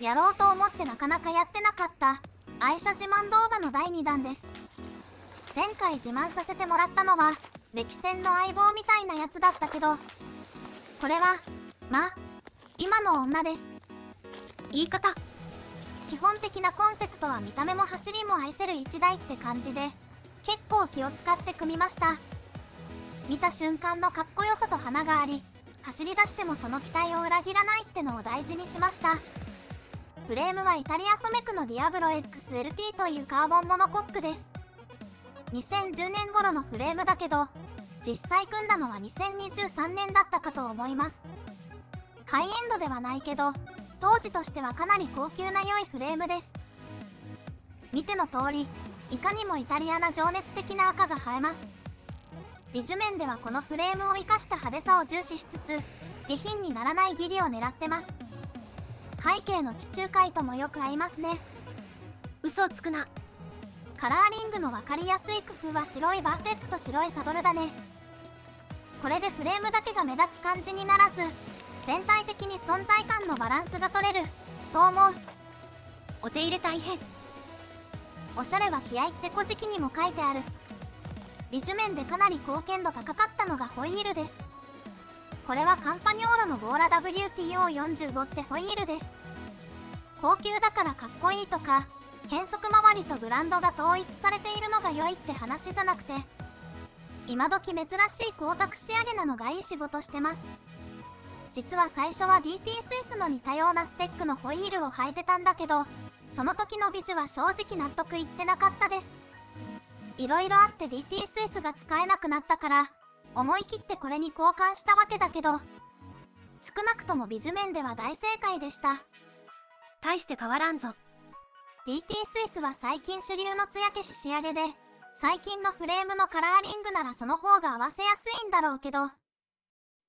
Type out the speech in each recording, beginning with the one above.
やろうと思ってなかなかやってなかった愛車自慢動画の第2弾です。前回自慢させてもらったのは歴戦の相棒みたいなやつだったけど、これは今の女です。言い方。基本的なコンセプトは見た目も走りも愛せる1台って感じで、結構気を使って組みました。見た瞬間のかっこよさと花があり、走り出してもその期待を裏切らないってのを大事にしました。フレームはイタリアソメクのディアブロ XLT というカーボンモノコックです。2010年頃のフレームだけど、実際組んだのは2023年だったかと思います。ハイエンドではないけど、当時としてはかなり高級な良いフレームです。見ての通り、いかにもイタリアな情熱的な赤が映えます。ビジュ面ではこのフレームを生かした派手さを重視しつつ、下品にならないギリを狙ってます。背景の地中海ともよく合いますね。嘘をつくな。カラーリングの分かりやすい工夫は白いバーフェットと白いサドルだね。これでフレームだけが目立つ感じにならず、全体的に存在感のバランスが取れると思う。お手入れ大変。おしゃれは気合って古事記にも書いてある。ビジュ面でかなり貢献度高かったのがホイールです。これはカンパニョーロのゴーラ WTO45 ってホイールです。高級だからかっこいいとか、変速周りとブランドが統一されているのが良いって話じゃなくて、今時珍しい光沢仕上げなのがいい仕事してます。実は最初は DT スイスの似たようなステックのホイールを履いてたんだけど、その時のビジュは正直納得いってなかったです。いろいろあって DT スイスが使えなくなったから、思い切ってこれに交換したわけだけど、少なくともビジュ面では大正解でした。大して変わらんぞ。DT スイスは最近主流の艶消し仕上げで、最近のフレームのカラーリングならその方が合わせやすいんだろうけど、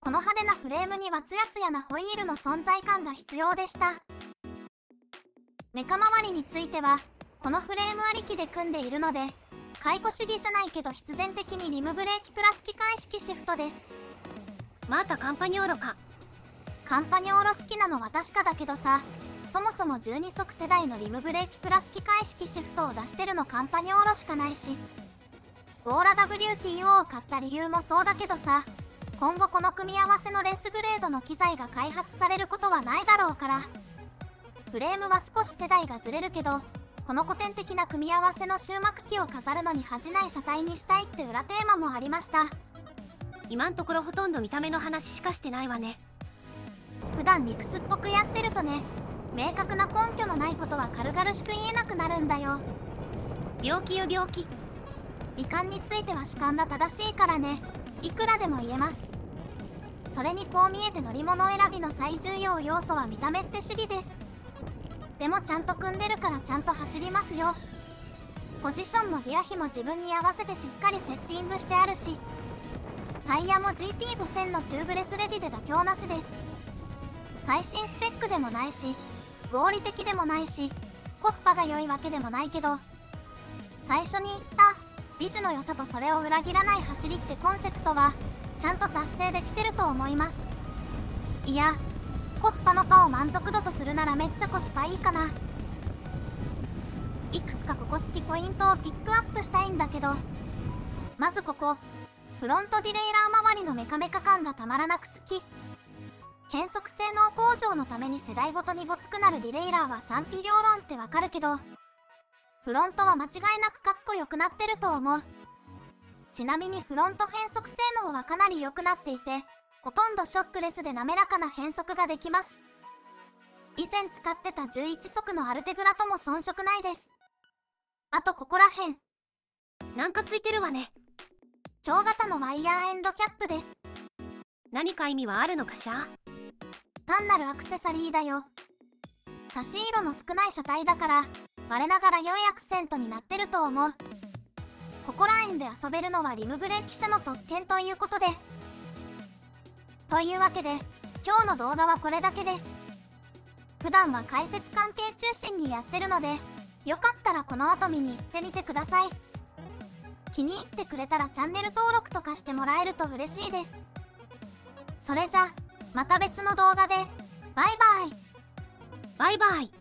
この派手なフレームにはツヤツヤなホイールの存在感が必要でした。メカ周りについては、このフレームありきで組んでいるので、買い越し着じゃないけど必然的にリムブレーキプラス機械式シフトです。またカンパニョーロか。カンパニョーロ好きなのは確かだけどさ、そもそも12速世代のリムブレーキプラス機械式シフトを出してるのカンパニョーロしかないし、ゴーラ WTO を買った理由もそうだけどさ、今後この組み合わせのレースグレードの機材が開発されることはないだろうから、フレームは少し世代がずれるけど、この古典的な組み合わせの終幕機を飾るのに恥じない車体にしたいって裏テーマもありました。今んところほとんど見た目の話しかしてないわね。普段理屈っぽくやってるとね、明確な根拠のないことは軽々しく言えなくなるんだよ。病気よ病気。美観については主観が正しいからね、いくらでも言えます。それにこう見えて乗り物選びの最重要要素は見た目って主義です。でもちゃんと組んでるからちゃんと走りますよ。ポジションもギア比も自分に合わせてしっかりセッティングしてあるし、タイヤも GT5000 のチューブレスレディで妥協なしです。最新スペックでもないし、合理的でもないし、コスパが良いわけでもないけど、最初に言ったビジュの良さとそれを裏切らない走りってコンセプトはちゃんと達成できてると思います。いや、コスパのパを満足度とするならめっちゃコスパいいかな。いくつかここ好きポイントをピックアップしたいんだけど、まずここ、フロントディレイラー周りのメカメカ感がたまらなく好き。変速性能向上のために世代ごとにごつくなるディレイラーは賛否両論ってわかるけど、フロントは間違いなくかっこよくなってると思う。ちなみにフロント変速性能はかなり良くなっていて、ほとんどショックレスで滑らかな変速ができます。以前使ってた11速のアルテグラとも遜色ないです。あとここらへん。なんかついてるわね。超型のワイヤーエンドキャップです。何か意味はあるのかしら？単なるアクセサリーだよ。差し色の少ない車体だから、我ながら良いアクセントになってると思う。ここら辺で遊べるのはリムブレーキ車の特権ということで。というわけで、今日の動画はこれだけです。普段は解説関係中心にやってるので、よかったらこの後見に行ってみてください。気に入ってくれたらチャンネル登録とかしてもらえると嬉しいです。それじゃ、また別の動画で、バイバイ。バイバイ。